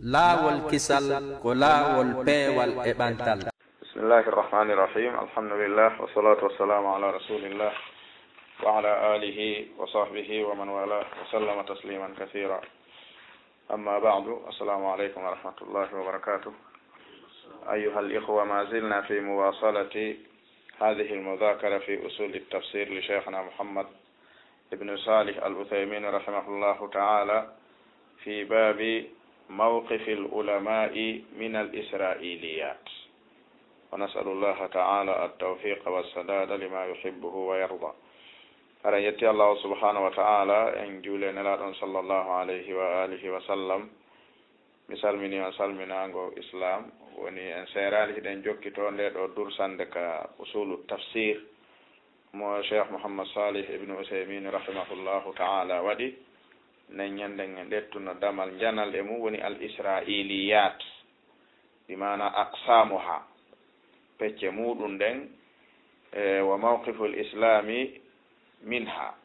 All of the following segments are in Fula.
laawol kisal ko laawol peewal e ɓantal. Bismillahi irrahmani irrahim. Alhamdulillah wa salatu wassalamu ala rasulillah wa ala alihi wa sahbihi wa man wala wa sallama tasliman kathira. Amma ba'du. Assalamu alaykum wa rahmatullahi wa barakatuh. أيها الإخوة، ما زلنا في مواصلة هذه المذاكرة في أصول التفسير لشيخنا محمد بن صالح العثيمين رحمه الله تعالى في باب موقف العلماء من الإسرائيليات، ونسأل الله تعالى التوفيق والسداد لما يحبه ويرضى. أرى يتي الله سبحانه وتعالى إن جولنا لدن صلى الله عليه وآله وسلم misal mini on salminango islam woni en serali hiɗen jokkito nde ɗo dursande ka usulu tafsir mo cheikh mouhammad salih ibnu usaymin rahimahullahu taala waɗi nen ñanden e ɗettuno damal janal e mum woni al israiliyat bi mana aqsamuha pecce muɗum nden wa mawqifu l islami minha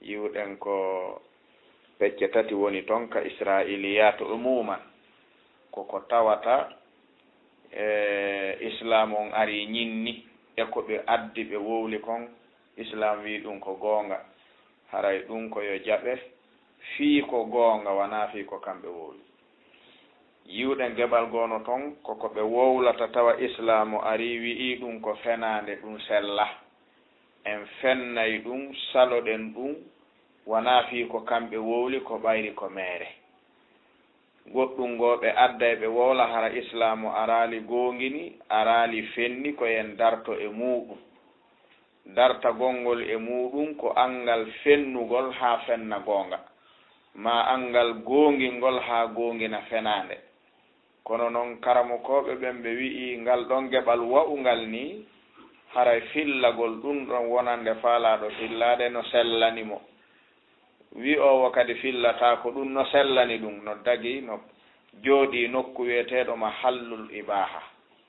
yiwɗen ko pecce tati woni toon ka israiliyat umuman koko tawata islam on ari ñinni e ko ɓe addi ɓe wowli kon islam wi ɗum ko goonga haray ɗum ko yo jaɓe fii ko goonga wona fii ko kamɓe wowli. yiwɗen geɓal goono toon koko ɓe wowlata tawa islam o ari wi'i ɗum ko fenande ɗum sella en fennay ɗum saloɗen ɗum wona fii ko kamɓe wowli ko ɓayri ko meere. goɗɗum go ɓe adday ɓe wowla hara islamu arali gongini arali fenni ko yen darto e muɗum darta gongol e muɗum ko angal fennugol ha fenna gonga ma angal gongingol ha gongina fenande. kono noon karamokoɓe ɓen ɓe wi'i ngal ɗon geɓal wa'ungal ni haray fillagol ɗum ɗon wonande faalaɗo fillade no sellanimo wi owo kadi fillata ko ɗum no sellani ɗum no dagi no jooɗi nokku wiyeteɗo ma hallul ibaha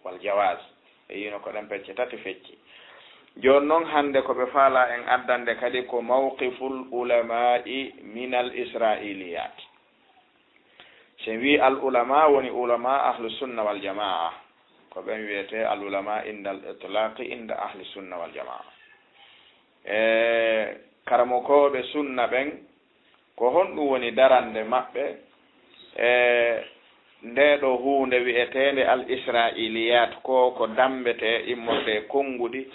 wal jawaz e yino ko ɗen pecce tati fecci. joni noon hande koɓe faala en addande kadi ko mawqiful ulama'i min al israiliyat. so wi al ulama woni ulama ahlu sunna wal jamaa ko ɓen wiyete al ulama inda al itlaqi inda ahli sunna wal jamaa. Karamokoɓe sunna ɓen ko honɗum woni darande maɓɓe ndeɗo hunde wi'etende al israiliyat ko dambete immorde konnguɗi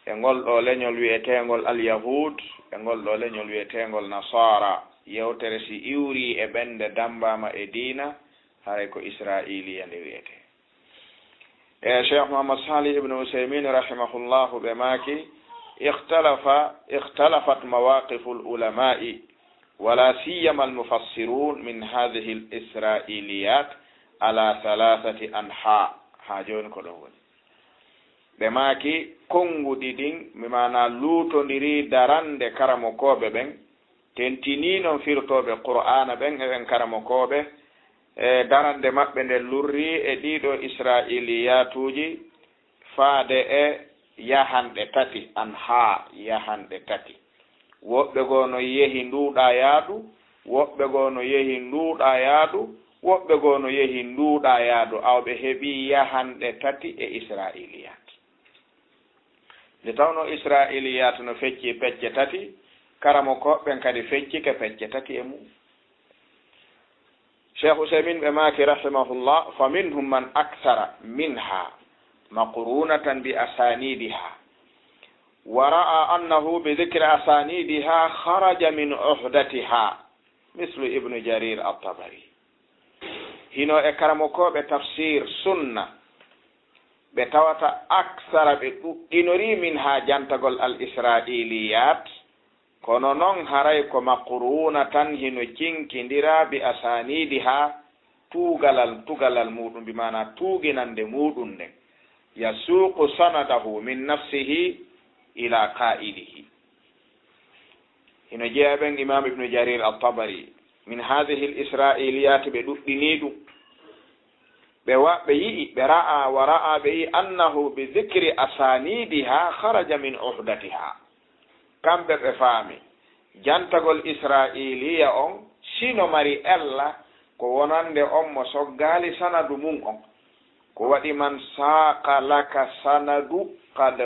e ngol ɗo leñol wi'etengol al yahud e ngol ɗo leñol wi'etengol nasara. yewtere si iwri e ɓende dambama e diina haray ko israiliya nde wiyete. cheikh mouhammad salih ibnu usaymin rahimahullahu ɓe maki اختلفت مواقف العلماء ولا سيما المفسرون من هذه الإسرائيليات على 3 أنحاء. هاجون كلهم بماكي كونغو ديدين بمعنى لوتو نري داران دي كراموكوبة بن تنتينينو فيرتوبة قرآن بن كراموكوبة داران دي مقبن اللوري اديدو إسرائيلياتوجي فادي yahande tati anha yahande tati. woɓɓe goo no yehi nduuɗa yaadu, woɓɓe goo no yehi nduuɗa yaadu, woɓɓe goo no yehi nduuɗa yaadu, awɓe heɓi yahande tati e israiliyat. nde tawno israiliyat no fecci pecce tati, karamo koɓɓen kadi fecci ke pecce tati e mum. cheikh usaymin ɓe maaki rahimahullah fa minhum man akthara minha مقرونة بأسانيدها ورأى أنه بذكر أسانيدها خرج من عهدتها مثل ابن جرير الطبري. هنا إكرمكو بتفسير سنة بتوتا أكثر بإنوري منها جانتقل الإسرائيليات كونون هرايكو مقرونة هنو جنكندرا بأسانيدها توغلال مودن بمعنى توغنان مودن يسوق سنده من نفسه إلى قائده. هنا جاء بن إمام ابن جرير الطبري من هذه الإسرائيليات بدنيد برأى ورأى به أنه بذكر أسانيدها خرج من عهدتها. كم بفهمي جانتغول إسرائيلية سينو مري ألا ko wonande on mo soggaali sanadu mum on ko waɗi man saaqa laka sanadu qad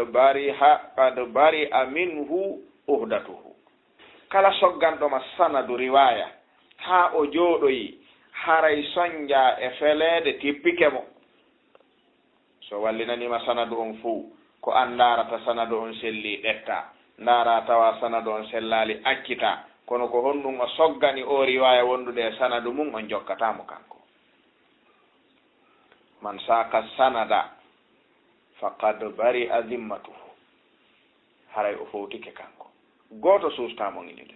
bari'a minhu uhdatuhu kala sogganɗoma sanadu riwaya haa o jooɗoyi haray soñja e feleede tippike mo so wallinanima sanadu on fuu ko an ndaarata sanadu on selli ɗetta ndaara tawa sanadu on sellaali accita kono ko honɗum o soggani o riwaya wondude e sanadu mum on jokkatamo kanko man saka sanada faqad bari'a zimmatuhu haray o fowtike kanko gooto suustamo ngini de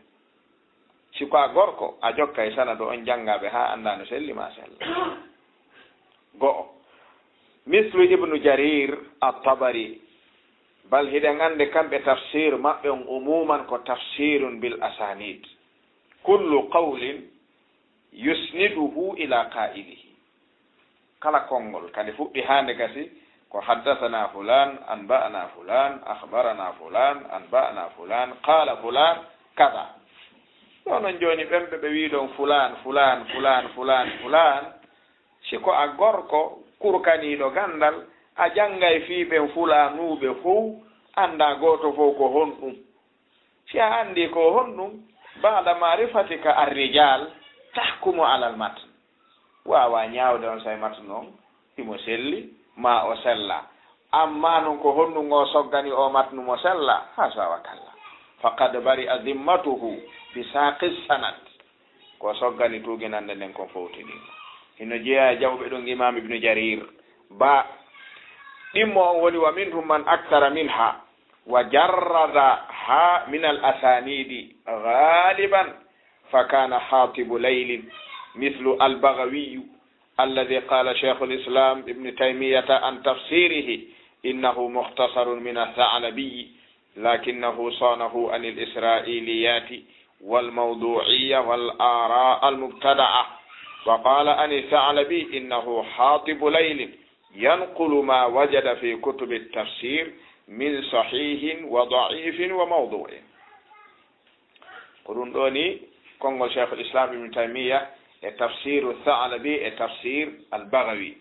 siko a gorko a jokka e sanadu on janngaɓe ha anda no selli ma sella go'o mislu ibnu jarir at-tabari bal hiɗen ande kamɓe tafsir maɓɓe on umuman ko tafsirun bil asanid kullu qawlin yusniduhu ila qa'ilihi kala konngol kadi fuɗɗi hande gasi ko haddathana fulan anba'ana fulan akhbarana fulan anba'ana fulan qala fulan kaza ɗo noon joni ɓemɓe ɓe wiɗon fulan fulan fulan fulan fulan siko a gorko kurkaniɗo gandal a janngay fiiɓen fulanuɓe fof anda goto fof ko honɗum si a andi ko honɗum baada marifatika arrijal tahkumu alal matn wawa ñawde on say matn on imo selli ma o sella amma noon ko honɗum o soggani o matnu mo sella ha sawa kalla faqad bari'a zimmatuhu bi saqi sanad ko soggani tuginande nden kon fowtinima hino jeeya jawɓe ɗum imam ibnu jarir ba ɗimmo on woni wa minhum man akthara minha wa jarrada ha min al asanidi ghaliban fa kana hatibu laylin mithlu al baghawi alladhi qala shaykh al islam ibn taymiyah an tafsirihi innahu mukhtasarun min al-tha'labi lakinnahu sanahu an al isra'iliyat wal mawdu'iyya wal ara' al mubtada'a wa qala an al-tha'labi innahu hatibu laylin ينقل ما وجد في كتب التفسير من صحيح وضعيف وموضوع قرون دوني كونغول شيخ الإسلام ابن تيمية التفسير الثعلبي التفسير البغوي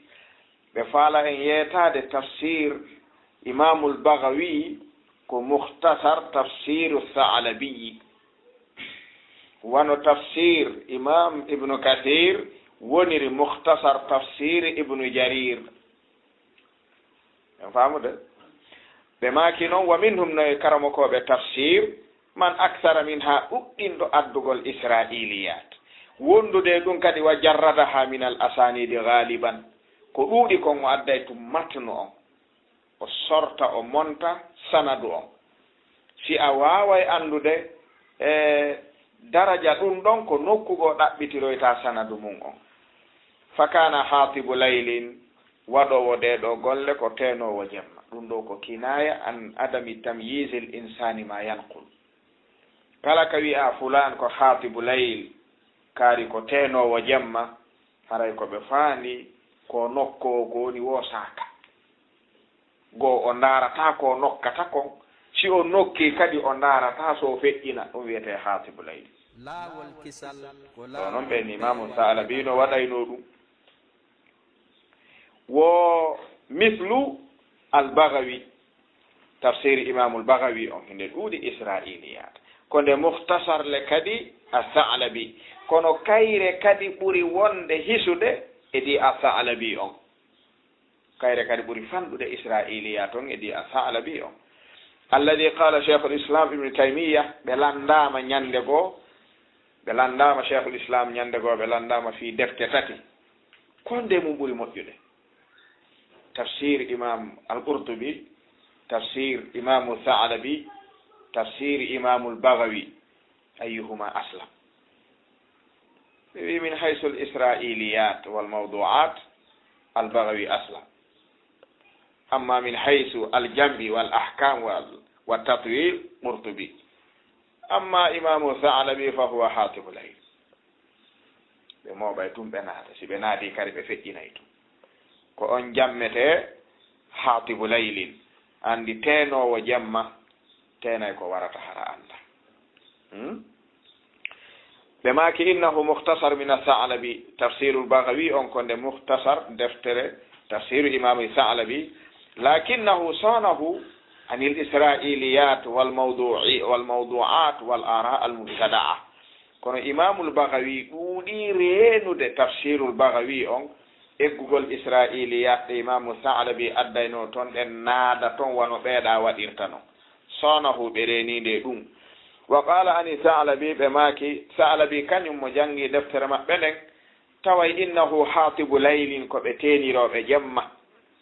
بفعل إن يتاد تفسير إمام البغوي كمختصر تفسير الثعلبي وانو تفسير إمام ابن كثير ونر مختصر تفسير ابن جرير فهمت بماكي نون ومنهم نو كرمكو بتفسير من أكثر منها أؤدن أدوغ الإسرائيليات وندو دي دون كدي وجردها من الأسانيد غالبا كودي كون أديت متنو وصرت ومنت سندو si a waaway andude daraja ɗum ɗon ko nokkugo ɗaɓɓitiroyta sanadu mum on fakana hatibu laylin waɗowo ɗeɗo golle ko tenowo jemma ɗum ɗo ko kinaya an adami tamyisil insani ma yanqul kala ka wi'a fulan ko hatibu layl kaari ko tenowo jemma haray ko ɓe faandi ko nokkowo ko woni wo saka goo o ndaarata ko nokkata kon si o nokki kadi o ndaarata so feƴƴina ɗum wiyete hatibu layl laawol kisal ko noon ɓen imamu Sa'labi no waɗayno ɗum wo mislu al-Baghawi tafsir imam al-Baghawi on hinde ɗuuɗi israiliyat ko nde mukhtasar le kadi as-Sa'labi kono kayre kadi ɓuri wonde hisude edi as-Sa'labi on kayre kadi ɓuri fanɗude israiliyat on edi as-Sa'labi on alladhi qala shaykh al-islam ibn taymiyah ɓe landama ñande goo ɓe landama shaykh al-islam ñande goo ɓe landama fi defte tati ko nde mum ɓuri moƴƴude tafsir imam al-Qurtubi tafsir imam al-Tha'labi tafsir imam al-Baghawi ayyuhuma aslam min haythu al-isra'iliyat wal mawdu'at al-Baghawi aslam amma min haythu al-jam'i wal ahkam wal tatwil Qurtubi amma imam al-Tha'labi fa huwa hatibu layl ɓe moɓay tum ɓe naata si ɓe naati kadi ɓe feƴƴinay tum ko on jammete hatibu laylin andi tenowo jemma tenay ko warata hara anda ɓe maki innahu muhtasar min athalabi tafsiru lbagawi on ko nde muhtasar deftere tafsiru imamu thalabi lakinnahu sanahu anil israiliyat walmawduat wal ara almubtadaa kono imamu lbagawi ɗuuɗi reenude tafsiru lbagawi on eggugol israiliyat ɗe imamu thalabi addayno toon ɗen naada toon wano ɓeeɗa waɗirta no sanahu ɓe reenide ɗum wa qala ani thalabi ɓe maaki thalabi kañum mo jangi deftere maɓɓe nden taway innahu hatibu laylin ko ɓe teeniroɓe jemma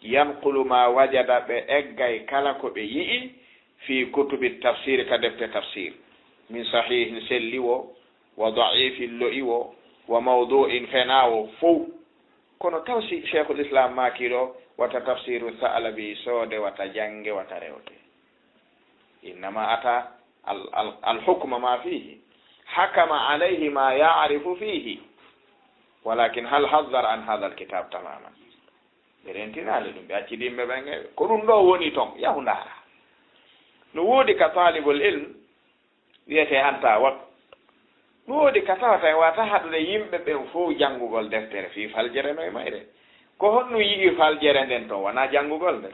yanqulu ma wajada ɓe eggay kala ko ɓe yi'i fi kutubi tafsir ka defte tafsir min sahihin selli wo wa daifin lo'i wo wa mawdu'in fenawo fof kono taw si cheikhul islam makiɗo wata tafsiru thalabi soode wata jange wata rewte innama ata الحكم ما فيه حكم عليه ما يعرف فيه ولكن هل حذر عن هذا الكتاب تماما برنتنا لدم بأكيدين ببنغ كرون دو وني توم يهو نارا نودي كطالب العلم ويتي أنت وقت نودي كطالب واتا حدو يمبه بفو جانغو غول دفتر في فالجره نوي مايره ko honno yii faljere nden to wana jangugol nde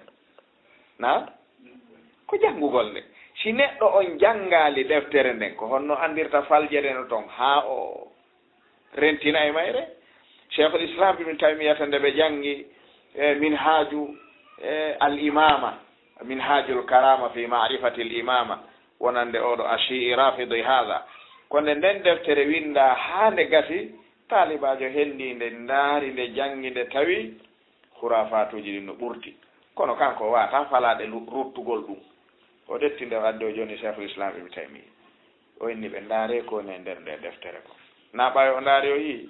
na ko jangugol nde si neɗɗo on janngaali deftere nden ko honno andirta faljere no toon haa o rentina e mayre cheikhul islam ibn taymiyata nde ɓe janngi minhaju al imama minhajul karama fi marifati l imama wonande oɗo ashii rafidi hada konde nden deftere winda haa nde gasi talibajo henndi nde ndaari nde janngi nde tawi hurafatuji ɗi no ɓurti kono kanko wata falaɗe ruttugol ɗum o detti nde wadde o joni cheikhul islam ibn taymiya o inni ɓe ndaare ko ne nder nde deftere ko na ɓayo o ndaari o yii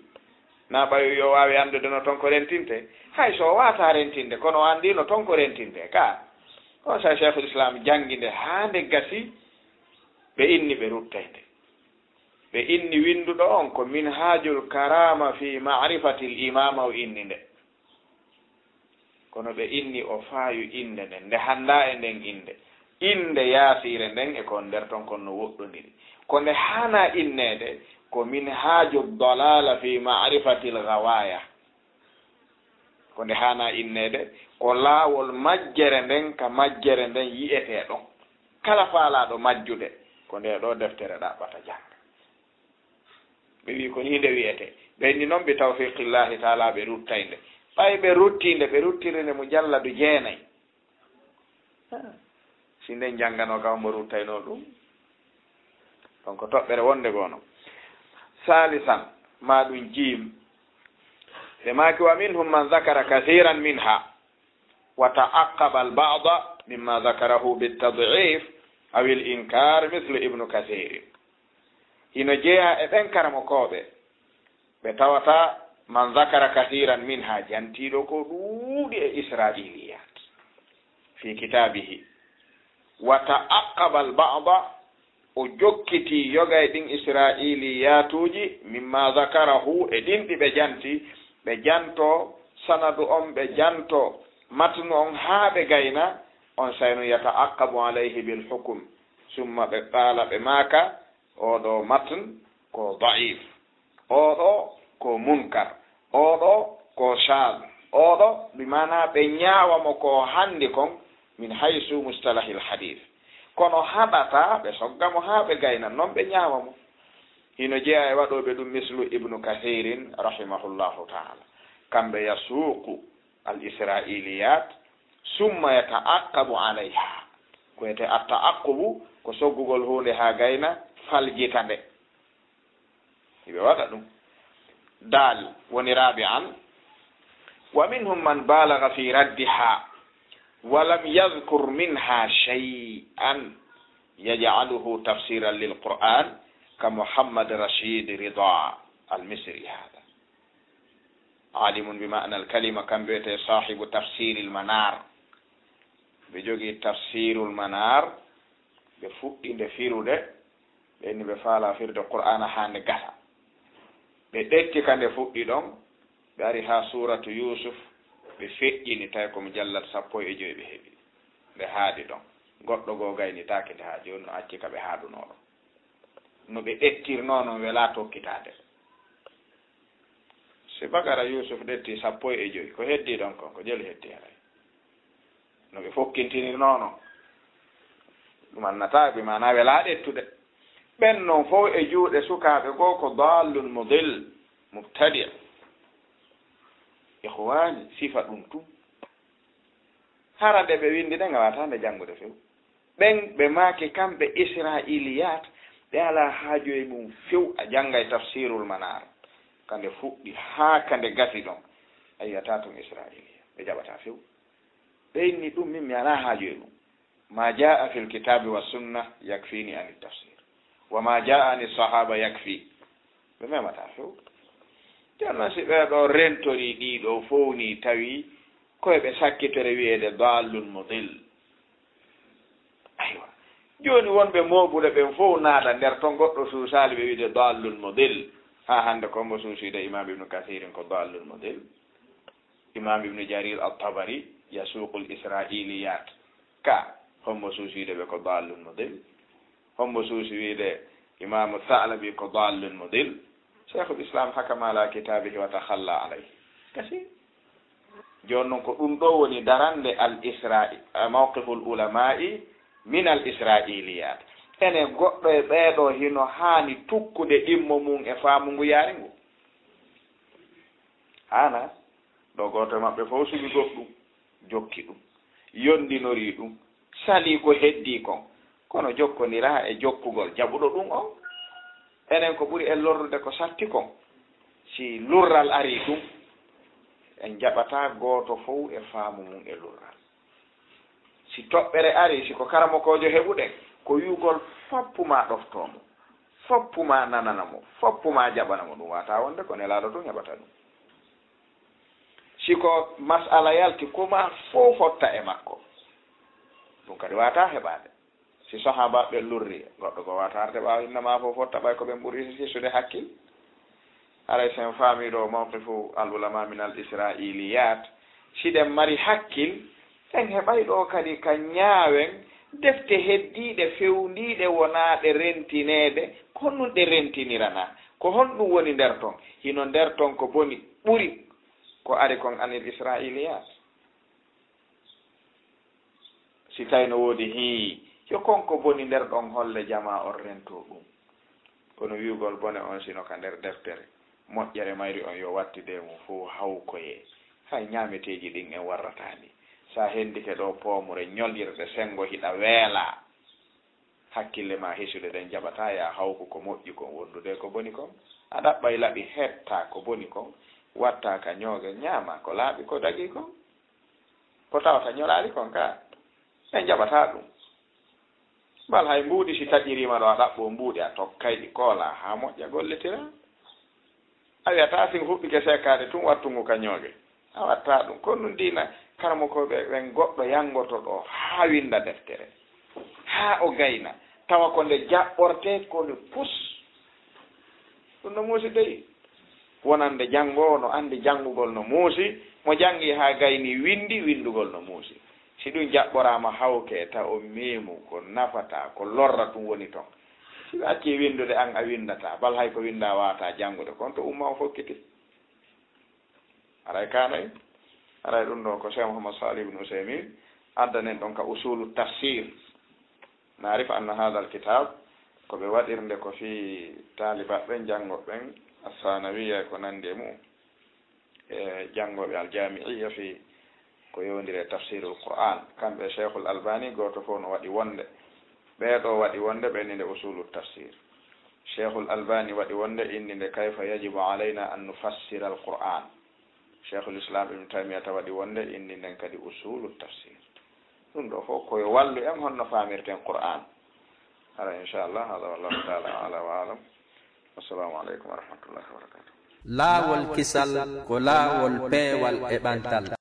na ɓayo yo wawi andude no toon ko rentinte hay so wata rentinde kono o andi no toon ko rentinte ka on sa cheikhul islam janggi nde haa nde gasi ɓe inni ɓe ruttayde ɓe inni winduɗo on ko minhajul karama fi marifati l imama o inni nde kono ɓe inni o faayu inde nden nde hannda e nden inde yaasire nden e ko nder ton kon no woɗɗodiri ko nde hana innede ko minhaju dalala fi marifati l gawaya ko nde hana innede ko laawol majjere nden ka majjere nden yi'eteɗon kala faalaɗo majjude ko nde ɗo deftere ɗaɓɓata janga ɓe wi ko ni nde wiyete ɓenni noon ɓe tawfiqillahi taala ɓe ruttayde ɓay ɓe ruttinde ɓe ruttirinde mo jalladu jeenayi si nden janngano kam mo ruttayno ɗum donc toɓɓere wonde goono salisan ma ɗum jiim ɓe maki wa minhum man zakara kathiran minha wa ta'aqqaba al ba'da mimma zakarahu bitad'if aw al inkar mithlu ibnu kathir ino jeeya e ɓen karamokoɓe ɓe tawata man zakara kathiran minha jantiɗo ko ɗuuɗi e israiliyat fi kitabihi wa ta'aqqaba al ba'da o jokkiti yogay ɗin israiliyatuji mimma zakarahu e ɗin ɗi ɓe janti ɓe janto sanadu on ɓe janto matnu on haa ɓe gayna on sayno yata'aqqabu alayhi bil hukm summa ɓe qaala ɓe maaka oɗo matn ko da'if oɗo ko munkar oɗo ko shad oɗo bimana ɓe ñaawamo ko handi kon min haysu mustalahil hadith kono haɗata ɓe soggamo haa ɓe gayna noon ɓe ñaawamo hino jeeya e waɗoɓe ɗum mislu ibnu kathirin rahimahullahu taala kamɓe yasuuqu al israiliyat summa yata'aqqabu alayha ko wiyete atta'aqqubu ko soggugol hunde haa gayna faljita nde hiɓe waɗa ɗum dal woni rabi'an wa minhum man balagha fi raddiha wa lam yadhkur minha shay'an yaj'aluhu tafsiran lil qur'an ka muhammad rashid rida al misri hada alimun bi ma'na al kalima kam bete sahibu tafsir al manar be jogi tafsirul manar be fuɗɗinde firude ɓenni ɓe faala firde qur'ana hande gasa ɓe ɗetti ka nde fuɗɗi ɗon ɓe ari ha suratu yusuf ɓe feƴƴini tawi komo jallat 15 ɓe heeɓi ɓe haaɗi ɗon goɗɗo goo gaynitake nde ha joni no acci ka ɓe haaɗunoɗo no ɓe ɗettirno no wela tokkitade si Bakara Yusuf ɗetti 15 ko heddi ɗon kon ko jeli heddi haray no ɓe fokkintinirnono ɗum annataɓe mana wela ɗettude ɓen noon fof e juuɗe sukaɓe goo ko dallun modil mubtadi ihwani sifa ɗum tum hara nde ɓe windi ɗe ngawata nde janngude few ɓen ɓe maaki kamɓe israiliyat ɓe ala haaju e mum few a jangga e tafsirul manar kande fuɗɗi haa kande gasi ɗon a yiyata tun israilia ɓe jaɓata few ɓeyni ɗum min mi ala haaju e ɗum ma jaa fi lkitabi wa sunna yakfini ani tafsir wa ma jaa ani sahaba yakfi ɓe memata few tenno si ɓeɗo rentori ɗiɗo fowni tawi koye ɓe sakkitere wiyede dallun modil aywa joni wonɓe moɓuɗe ɓen fof naata nder ton goɗɗo suusali ɓe wiide dallun modil ha hande kombo suuside imam ibnu kathirin ko dallun modil imam ibnu jarir al-tabari yasuqul israiliyat ka hombo suuside ɓe ko dallun modil hombo suusi wiide imamu thalabi ko dallun modil cheikhul islam hakama ala kitabihi wa takhalla alayhi kasi joni noon ko ɗum ɗo woni darande al israil mawqiful ulama'i min al israiliyat ene goɗɗo e ɓeeɗo hino haani tukkude ɗimmo mum e faamu ngu yaari ngu hana ɗo goto maɓɓe fof suɓi goɗɗum jokki ɗum yondinori ɗum sali ko heddi kon kono jokkonira e jokkugol jaɓuɗo ɗum on enen ko ɓuri e lorrude ko satti kon si lurral ari ɗum en jaɓata gooto fof e faamu mum e lurral si toɓɓere ari siko karamokojo heɓuɗen ko wiugol foppuma ɗoftomo foppuma nananamo foppuma jaɓanamo ɗum wata wonde ko nelaɗo ɗum heɓata ɗum siko masala yalti koma fof fotta e makko ɗum kadi wata heɓade si sahabaɓe lurri goɗɗo ko wata arde ɓawa innama fof fotta ɓay ko ɓen ɓuuri hisude hakkil haray sen faamiɗo mawqifu al ulama min al israiliyat siɗen mari hakkil en heɓay ɗo kadi ka ñaawen defte heddiɗe fewndiɗe wonaɗe rentinede ko honɗum ɗe rentinirana ko honɗum woni nder ton hino nder ton ko boni ɓuri ko ari kon anil israiliyat si tawi no woodi hi yo konko boni nder ɗon holle jama on rento ɗum kono wiugol bone on sino ka nder deftere moƴƴere mayri on yo wattide mum fof hawkoye hay ñaameteji ɗin en warratani sa hendike ɗo poomure ñollirde sengo hiɗa weela hakkille ma hisude ɗen jaɓata ya hawko ko moƴƴi kon wondude ko boni kon a ɗaɓɓay laɓi hetta ko boni kon watta ka ñooge ñaama ko laaɓi ko dagi kon ko tawata ñolaali kon ka en jaɓata ɗum bal hay mbuuɗi si taƴirima ɗo a ɗaɓɓo mbuuɗi a tokkayɗi koola ha moƴƴa golletira a wiyata sin huɓɓike sekkade tun wattungu ka ñooge a watta ɗum kon ɗum dina karamo koɓe ɓen goɗɗo yangoto ɗo ha winda deftere ha o gayna tawa ko nde jaɓɓorte kone pus ɗum no muusi dey wonande janngo no andi janngugol no muusi mo jangi ha gayni windi windugol no muusi si ɗum jaɓɓorama hawke ta o memu ko nafata ko lorra ɗum woni toon si ɓe acci windude an a windata bal hay ko winda wata janngude kon to umma o fokkiti aray kanayi aray ɗum ɗon ko cheikh mouhammad salih ibne usaymin addanen ɗon ka usulu tafsir naarif anna hada al kitab ko ɓe waɗirnde ko fi talibaɓe janngoɓen assanawiya ko nandi e mum e janngoɓe aljamiiya fi ko yowndire tafsirul qur'an kamɓe cheikhul albani goto fof no waɗi wonde ɓeeɗo waɗi wonde ɓenninde usulu tafsir cheikhul albani waɗi wonde inninde kayfa yajibu alayna an nufassira al qur'an cheikhul islam ibne taymiyata waɗi wonde inninden kadi usulu tafsir ɗum ɗo fof koye wallu en honno faamirten qur'an ara inchallah hada wallahu taala ala wa alam wassalamu aleykum wa rahmatullahi wa barakatuh laawol kisal ko laawol peewal e ɓantal